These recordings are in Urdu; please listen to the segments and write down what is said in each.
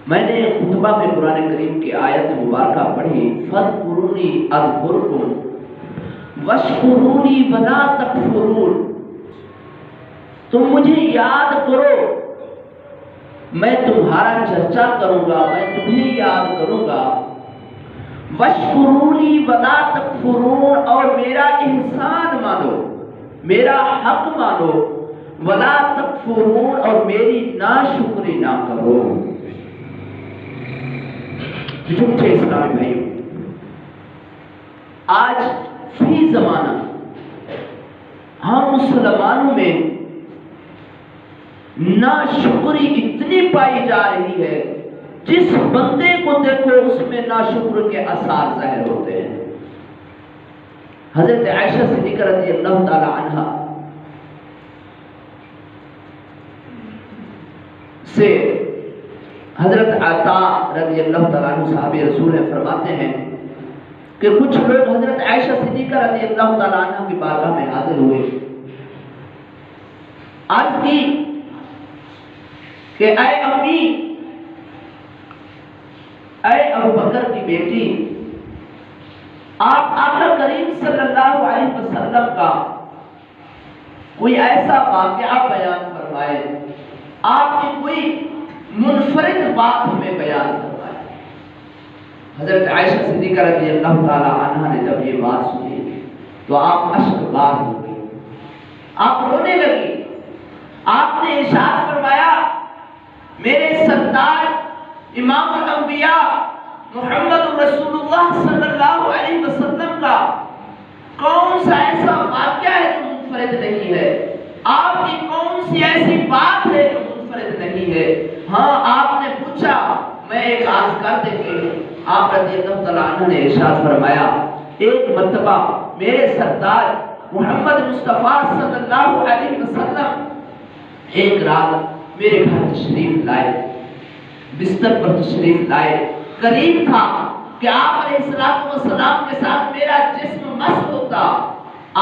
میں نے خطبہ میں قرآن کریم کی آیت مبارکہ پڑھی، فَاذْكُرُونِي أَذْكُرْكُمْ وَاشْكُرُونِي وَلَا تَكْفُرُونَ۔ تم مجھے یاد کرو، میں تمہارا چرچا کروں گا، میں تمہیں یاد کروں گا۔ وَاشْكُرُونِي وَلَا تَكْفُرُونَ، اور میرا احسان مانو، میرا حق مانو، وَلَا تَكْفُرُونَ، اور میری ناشکری نہ کرو۔ جھوٹے اسلامی بھائیوں، آج فی زمانہ ہم مسلمانوں میں ناشکری اتنی پائی جا رہی ہے، جس بندے کو دیکھو اس میں ناشکر کے آثار ظاہر ہوتے ہیں۔ حضرت عائشہ صدیقہ رضی اللہ تعالی عنہا سے حضرت عطا رضی اللہ تعالیٰ عنہ صحابی رسول ہیں، فرماتے ہیں کہ کچھ لوگ حضرت عائشہ صدیقہ رضی اللہ تعالیٰ عنہ کی بارگاہ میں حاضر ہوئے، عرض کی کہ اے امی، اے ابو بکر کی بیٹی، آپ آقا کریم صلی اللہ علیہ وسلم کا کوئی ایسا واقعہ بیان فرمائے، آپ کی کوئی منفرد بات ہمیں بیان فرمائے۔ حضرت عائشہ صدیقہ رضی اللہ تعالی عنہا نے جب یہ بات سنی تو آپ اشک بار ہو گئی، آپ رونے لگی۔ آپ نے ارشاد فرمایا، میرے سردار امام الانبیاء محمد رسول اللہ صلی اللہ علیہ وسلم کا کون سا ایسا واقعہ ہے جو منفرد نہیں ہے؟ آپ کی کون سی ایسی بات ہے جو منفرد نہیں ہے؟ ہاں، آپ نے پوچھا، میں ایک عرض کر دیتی ہوں۔ آپ رضی اللہ تعالیٰ عنہ نے ارشاد فرمایا، ایک مرتبہ میرے سردار محمد مصطفیٰ صلی اللہ علیہ وسلم ایک رات میرے گھر تشریف لائے، بستر پر تشریف لائے، قریب تھا کہ آپ علیہ السلام کے ساتھ میرا جسم مس ہوتا۔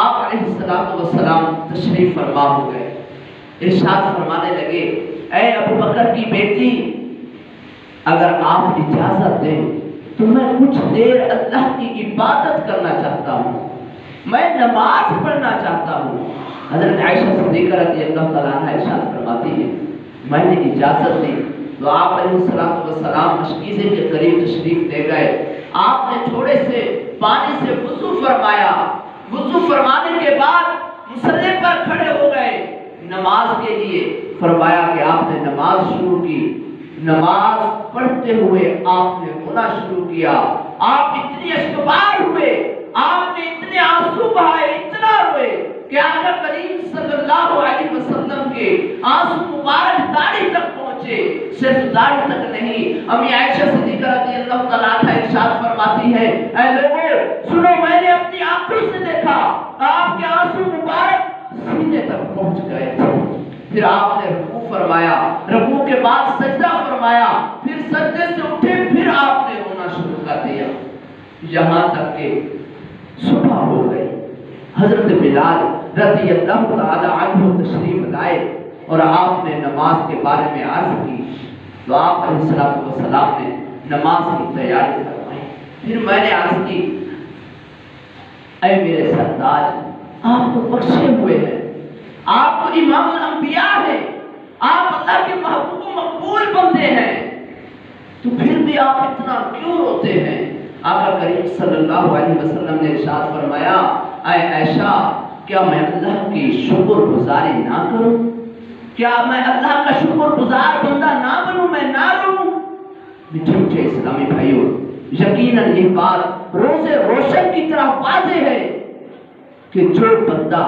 آپ علیہ السلام تشریف فرما ہو گئے، ارشاد فرمانے لگے، اے ابو بکر کی بیٹی، اگر آپ اجازت دیں تو میں کچھ دیر اللہ کی عبادت کرنا چاہتا ہوں، میں نماز پڑھنا چاہتا ہوں۔ حضرت عائشہ صدیقہ رضی اللہ تعالیٰ عنہ ارشاد فرماتی ہے، میں نے اجازت دی تو آپ علیہ السلام مشکیزے کے قریب تشریف لے گئے۔ آپ نے تھوڑے سے پانی سے وضو فرمایا، وضو فرمانے کے بعد مصلی پر کھڑے ہو گئے نماز کے لیے۔ فرمایا کہ آپ نے نماز شروع کی، نماز پڑھتے ہوئے آپ نے رونا شروع کیا۔ آپ اتنی اشکبار ہوئے، آپ نے اتنے آنسو بہائے، اتنا روئے کہ آقا کریم صلی اللہ علیہ وسلم کے آنسو مبارک داڑھی تک پہنچے۔ صرف داڑھی تک نہیں، امی عائشہ صدیقہ رضی اللہ تعالیٰ عنہ ارشاد فرماتی ہے، اے لوگوں سنو، میں نے اپنی آنکھوں سے دیکھا آپ کے آنسو مبارک سینے تک پہنچ گئے تھے۔ پھر آپ نے رکوع فرمایا، رکوع کے بعد سجدہ فرمایا، پھر سجدے سے اٹھے، پھر آپ نے رونا شروع کر دیا، یہاں تک کہ صبح ہو گئی۔ حضرت بلال رضی اللہ تعالی عنہ تشریف لائے اور آپ نے نماز کے بارے میں عرض کی تو آپ علیہ السلام نے نماز کی تیاری فرمائی۔ پھر میں نے عرض کی، اے میرے سردار، آپ تو بخشے ہوئے ہیں، آپ تو امام الانبیاء ہیں، آپ اللہ کے محبوب و مقبول بندے ہیں، تو پھر بھی آپ اتنا کیوں روتے ہیں؟ آقا کریم صلی اللہ علیہ وسلم نے ارشاد فرمایا، اے عائشہ، کیا میں اللہ کی شکر گزاری نہ کروں؟ کیا میں اللہ کا شکر گزار بندہ نہ بنوں، میں نہ رہوں؟ میٹھے اسلامی بھائیوں، یقیناً یہ بات روز روشن کی طرح واضح ہے کہ جو بندہ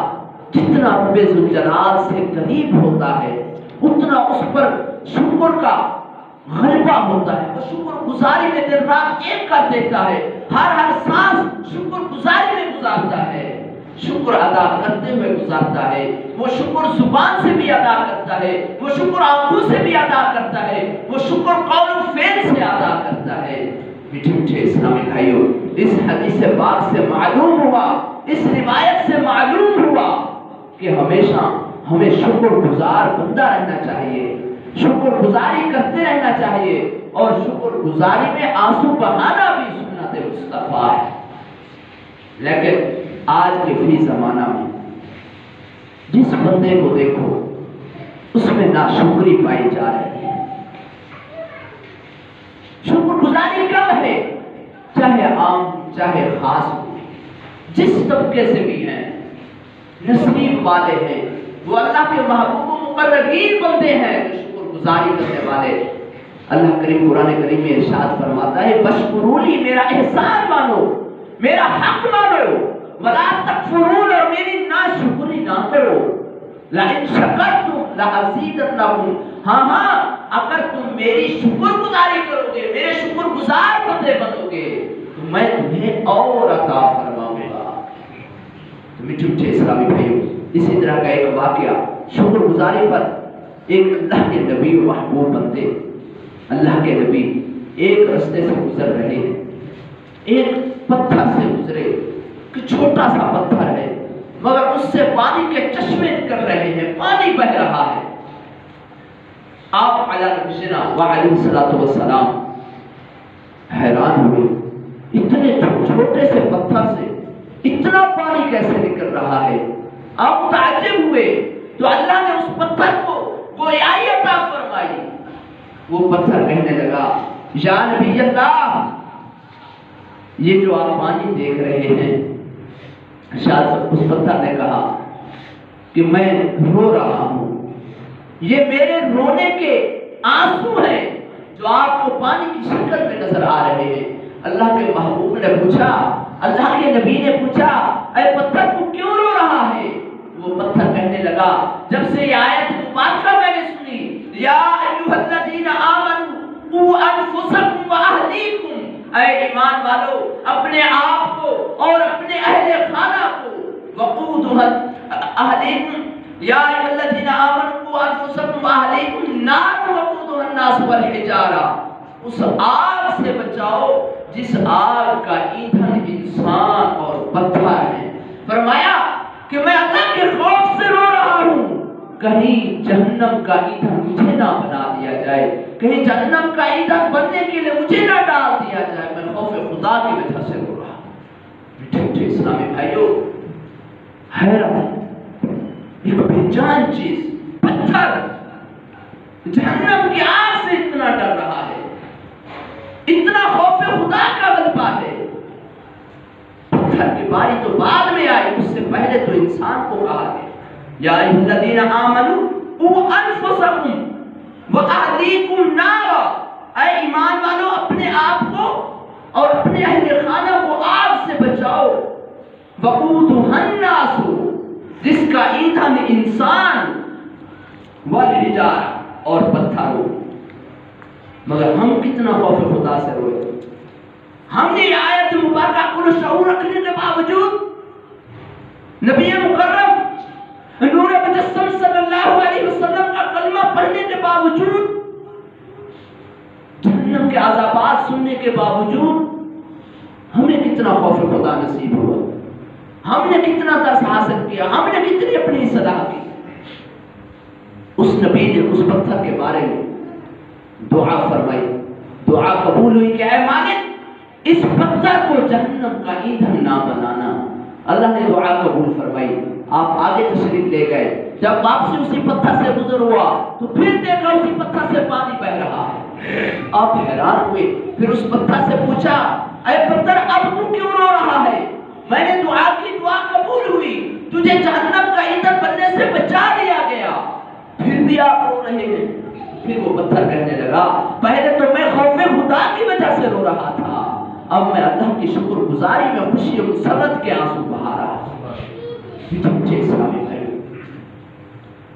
جتنا رب ذوالجلال سے قریب ہوتا ہے اتنا اس پر شکر کا غلبہ ہوتا ہے، وہ شکر گزاری میں دن رات ایک کر دیتا ہے، ہر سانس شکر گزاری میں گزارتا ہے، شکر ادا کرتے ہوئے گزارتا ہے، وہ شکر زبان سے بھی ادا کرتا ہے، وہ شکر آنکھوں سے بھی ادا کرتا ہے، وہ شکر قول و فعل سے ادا کرتا ہے۔ میٹھے اسلامی بھائیوں، اس حدیث پاک سے معلوم ہوا، اس روایت سے معلوم ہوا کہ ہمیشہ ہمیں شکر گزار بندہ رہنا چاہیے۔ شکر گزاری کرتے رہنا چاہیے، اور شکر گزاری میں آنسو بہانا بھی سنت مصطفیٰ ہے۔ لیکن آج کے فی زمانہ میں جس بندے کو دیکھو اس میں ناشکری پائی جا رہی ہے، شکر گزاری کم ہے، چاہے عام چاہے خاص ہو، جس طبقے سے بھی ہیں، نصیب والے ہیں، وہ اللہ کے محبوب و مقربین بندے ہیں جو شکر گزاری کرنے والے۔ اللہ کریم قرآن کریم میں ارشاد فرماتا ہے وَاشْكُرُونِي، میرا احسان مانو، میرا حق مانو، وَلَا تَكْفُرُونَ، اور میری ناشکری نہ کرو، لَإِن شَكَرْتُمْ لَأَزِيدَنَّكُمْ، ہاں اگر تم میری شکر گزاری کرو گے، میرے شکر گزار بندے بنو گے تو میں تمہیں اور عطا فرماؤں گا۔ تو میٹھے اسلامی بھائیوں، اسی طرح کا ایک واقعہ شکر گزاری پر، ایک اللہ کے نبی و محبوب بندے، اللہ کے نبی ایک رستے سے گزر رہے ہیں، ایک پتھر سے گزرے کہ چھوٹا سا پتھر ہے مگر اس سے پانی کے چشمے نکل رہے ہیں، پانی بہ رہا ہے۔ آپ علیہ نبینا وعلیہ الصلوۃ والسلام حیران ہوئے، اتنے چھوٹے سے پتھر سے اتنا پانی کیسے نکل رہا ہے؟ آپ تعجب ہوئے تو اللہ نے اس پتھر کو گویائی عطا فرمائی۔ وہ پتھر کہنے لگا یا نبی اللہ، یہ جو آپ پانی دیکھ رہے ہیں، شاید اس پتھر نے کہا کہ میں رو رہا ہوں، یہ میرے رونے کے آنسو ہیں جو آپ کو پانی کی شکل میں نظر آ رہے ہیں۔ اللہ کے محبوب نے پوچھا، اللہ کے نبی نے پوچھا اے پتھر تو کیوں رو رہا ہے؟ وہ پتھر کہنے لگا جب سے یہ آیت مبارکہ میں نے سنی، یا ایھا الذین آمنوا قوا انفسکم واہلیکم، اے ایمان والو اپنے آپ کو اور اپنے اہل خانہ کو، وقودها اہلیکم، یا ایھا الذین آمنوا قوا انفسکم واہلیکم نار وقودها الناس والحجارہ، اس آگ سے بچاؤ جس آگ کا ایندھن انسان اور پتھر ہے۔ فرمایا کہ میں اللہ کے خوف سے رو رہا ہوں، کہیں جہنم کا ایندھن مجھے نہ بنا دیا جائے، کہیں جہنم کا ایندھن بننے کے لیے مجھے نہ ڈال دیا جائے، میں خوف خدا کی وجہ سے رو رہا ہوں۔ میٹھے اسلامی بھائیوں، حیرت، ایک بے جان چیز پتھر جہنم کی آگ سے اتنا ڈر رہا ہے، اتنا خوف خدا کا غلبہ ہے۔ پتھر کی باری تو بعد میں آئی، اس سے پہلے تو انسان کو کہا گیا یا ایھا الذین آمنوا قوا انفسکم واہلیکم نارا، اے ایمان والو اپنے آپ کو اور اپنے اہل خانہ کو آگ سے بچاؤ، وقودها الناس، جس کا ایندھن انسان، والحجارہ، اور پتھر ہو۔ مگر ہم کتنا خوف خدا سے روئے، ہم نے آیت مبارکہ کو شعور رکھنے کے باوجود، نبی مکرم نور مجسم صلی اللہ علیہ وسلم کا کلمہ پڑھنے کے باوجود، جہنم کے عذابات سننے کے باوجود، ہمیں کتنا خوف خدا نصیب ہوا، ہم نے کتنا درس حاصل کیا، ہم نے کتنی اپنی اصلاح کی۔ اس نبی نے اس پتھر کے بارے میں دعا فرمائی، دعا قبول ہوئی کہ اے مالک اس پتھر کو جہنم کا ایندھن نہ بنانا۔ اللہ نے دعا قبول فرمائی، آپ آگے تشریف لے گئے، جب واپسی اسی پتھر سے گزر ہوا تو پھر دیکھا اسی پتھر سے پانی بہ رہا ہے۔ آپ حیران ہوئے، پھر اس پتھر سے پوچھا اے پتھر اب تو کیوں رو رہا ہے؟ میں نے دعا کی، دعا قبول ہوئی، تجھے جہنم کا ایندھن بننے سے بچا دیا گیا، پھر بھی آپ رو رہے ہیں۔ پھر وہ پتھر کہنے لگا پہلے تو میں خوف خدا کی وجہ سے رو رہا تھا، اب میں اللہ کی شکر گزاری میں خوشی و مسرت کے آنسو بہا رہا ہوں۔ مجھے اسلامی بھائی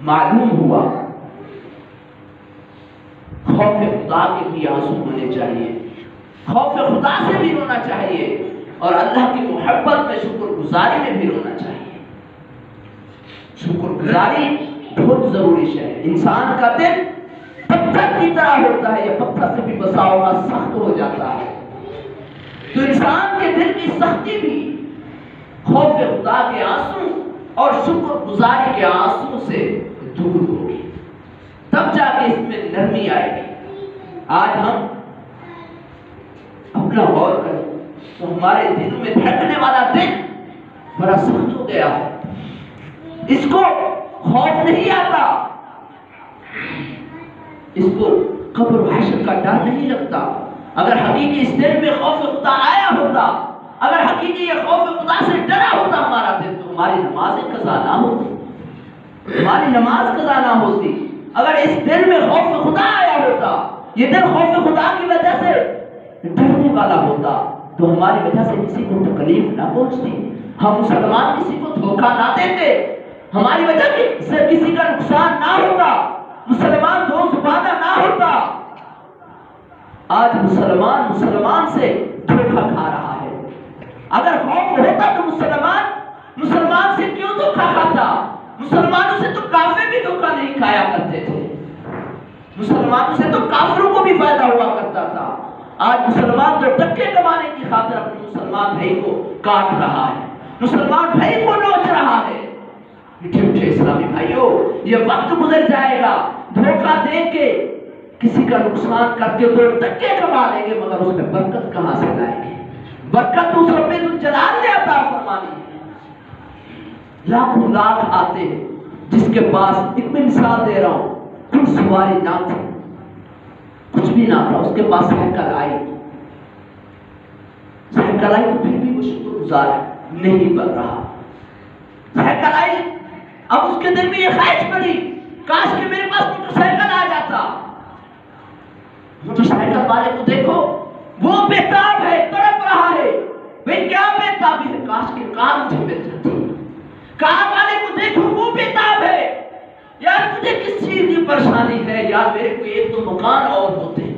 معلوم ہوا خوف خدا کے بھی آنسو ہونے چاہیے، خوف خدا سے بھی رونا چاہیے، اور اللہ کی محبت میں شکر گزاری میں بھی رونا چاہیے۔ شکر گزاری بہت ضروری ہے۔ انسان کا دل پتھر کی طرح ہوتا ہے، یہ پتھر سے بھی بسا ہوا سخت ہو جاتا ہے، تو انسان کے دل کی سختی بھی خوف خدا کے آنسو اور شکر گزاری کے آنسو سے دور ہوگی۔ تب جا کے اس میں نرمی آئے گی۔ آج ہم اپنا غور کریں تو ہمارے دلوں میں دھڑکنے والا دل بڑا سخت ہو گیا ہے، اس کو خوف نہیں آتا، اس کو قبر و حشر کا ڈر نہیں لگتا۔ اگر حقیقی اس دل میں خوف خدا آیا ہوتا، اگر حقیقی یہ خوف خدا سے ڈرا ہوتا ہمارا دل، تو ہماری نمازیں قضا نہ ہوتی، ہماری نماز قضا نہ ہوتی۔ اگر اس دل میں خوف خدا آیا ہوتا، یہ دل خوف خدا کی وجہ سے ڈرنے والا ہوتا، تو ہماری وجہ سے کسی کو تکلیف نہ پہنچتی، ہم مسلمان کسی کو دھوکہ نہ دیتے، ہماری وجہ سے کسی کا نقصان نہ ہوتا، مسلمان دو زبانہ نہ ہوتا۔ آج مسلمان سے دھوکہ کھا رہا ہے۔ اگر خوف ہوتا تو مسلمان سے کیوں دھوکہ کھاتا؟ مسلمانوں سے تو کافر بھی دھوکہ نہیں کھایا کرتے تھے، مسلمانوں سے تو کافروں کو بھی فائدہ ہوا کرتا تھا۔ آج مسلمان تو ٹکے کمانے کی خاطر اپنے مسلمان بھائی کو کاٹ رہا ہے، مسلمان بھائی کو نوچ رہا ہے۔ میٹھے اسلامی بھائیوں، یہ وقت گزر جائے گا، دھوکہ دے کے کسی کا نقصان کر کے تو ٹکے کما لیں گے، مگر اس میں برکت کہاں سے لائیں گے؟ برکت اس رب الجلال نے عطا فرمانی ہے۔ لاکھوں لاکھ آتے ہیں، جس کے پاس ایک میں مثال دے رہا ہوں، کوئی سواری نہ تھی، کچھ بھی نہ تھا، اس کے پاس سائیکل آئی تو پھر بھی وہ شکر گزار نہیں بن رہا۔ سائیکل آئی، اب اس کے دل میں یہ خواہش پڑی، کاش کہ میرے پاس موٹر سائیکل آ جاتا۔ موٹر سائیکل والے کو دیکھو، وہ بےتاب ہے، تڑپ رہا ہے، بھئی کیا بےتابی ہے، کاش کہ کار مجھے مل جاتی۔ کار والے کو دیکھو، وہ بےتاب ہے، یار تجھے کس چیز کی پریشانی ہے، یار میرے کو ایک دو مکان اور ہوتے،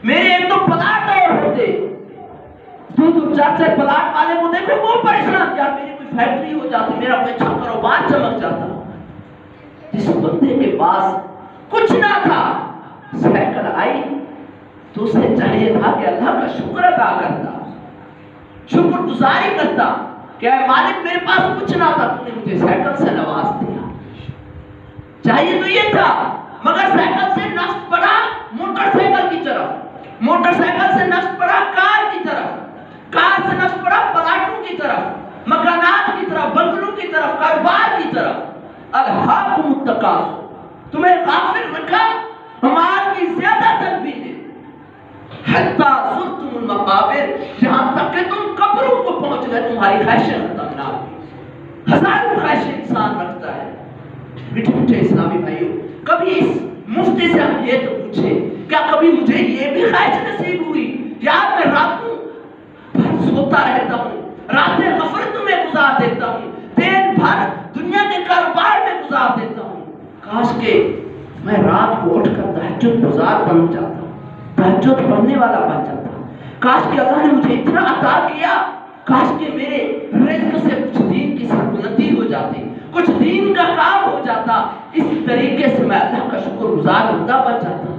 میرے ایک دو پلاٹ اور ہوتے۔ دو چار پلاٹ والے کو دیکھو، وہ پریشان، یار میری کوئی فیکٹری ہو جاتی، میرا کوئی اچھا کاروبار چمک جاتا۔ جس بندے کے پاس کچھ نہ تھا، سائیکل آئی تو اسے چاہیے تھا کہ اللہ کا شکر ادا کرتا، شکر گزاری کرتا کہ اے مالک میرے پاس کچھ نہ تھا، تو نے مجھے سائیکل سے نواز دیا۔ چاہیے تو یہ تھا، مگر سائیکل سے نفس پڑا موٹر سائیکل کی طرف، موٹر سائیکل سے نفس پڑا کار کی طرف، کار سے نفس پڑا پلاٹوں کی طرف، مکانات کی طرف، بنگلوں کی طرف، کاروبار کی طرف۔ الہاکم التکاثر، تمہیں غافل رکھا مال کی زیادہ طلبی نے، حتی زرتم المقابر، جہاں تک کہ تم قبروں کو پہنچ گئے، تمہاری خواہشیں ختم نہ ہوئی۔ ہزاروں خواہشیں انسان رکھتا ہے۔ میٹھے اسلامی بھائیوں، کبھی اس مفتی سے ہم یہ تو پوچھے، کیا کبھی مجھے یہ بھی خواہش نصیب ہوئی، یار میں راتوں بھر سوتا رہتا ہوں، راتیں غفلتوں میں گزار دیتا ہوں، دن بھر دنیا کے کاروبار میں گزار دیتا ہوں، کاش کہ میں رات کو اٹھ کر تہجد گزار بن جاتا، تہجد پڑھنے والا بن جاتا، کاش کہ اللہ نے مجھے اتنا عطا کیا، کاش کہ میرے رزق سے کچھ دین کی سربلندی ہو جاتی، کچھ دین کا کام ہو جاتا، اس طریقے سے میں اللہ کا شکر گزار بندہ بن جاتا۔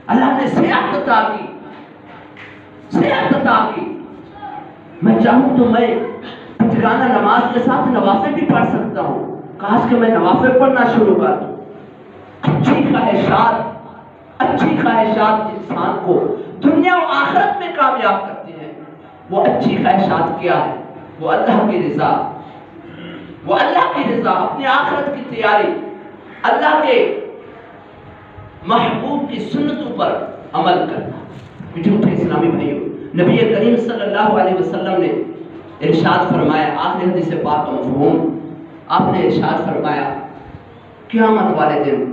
اللہ نے صحت عطا کی، صحت عطا کی، میں چاہوں تو میں پنجگانہ نماز کے ساتھ نوافل بھی پڑھ سکتا ہوں، کاش کہ میں نوافل پڑھنا شروع کر دوں۔ اچھی خواہشات انسان کو دنیا و آخرت میں کامیاب کرتی ہیں۔ وہ اچھی خواہشات کیا ہے؟ وہ اللہ کی رضا، وہ اللہ کی رضا، اپنی آخرت کی تیاری، اللہ کے محبوب کی سنتوں پر عمل کرنا۔ میٹھے اسلامی بھائیوں، نبی کریم صلی اللہ علیہ وسلم نے ارشاد فرمایا، آخر حدیث پاک کا مفہوم آپ نے ارشاد فرمایا، قیامت والے دن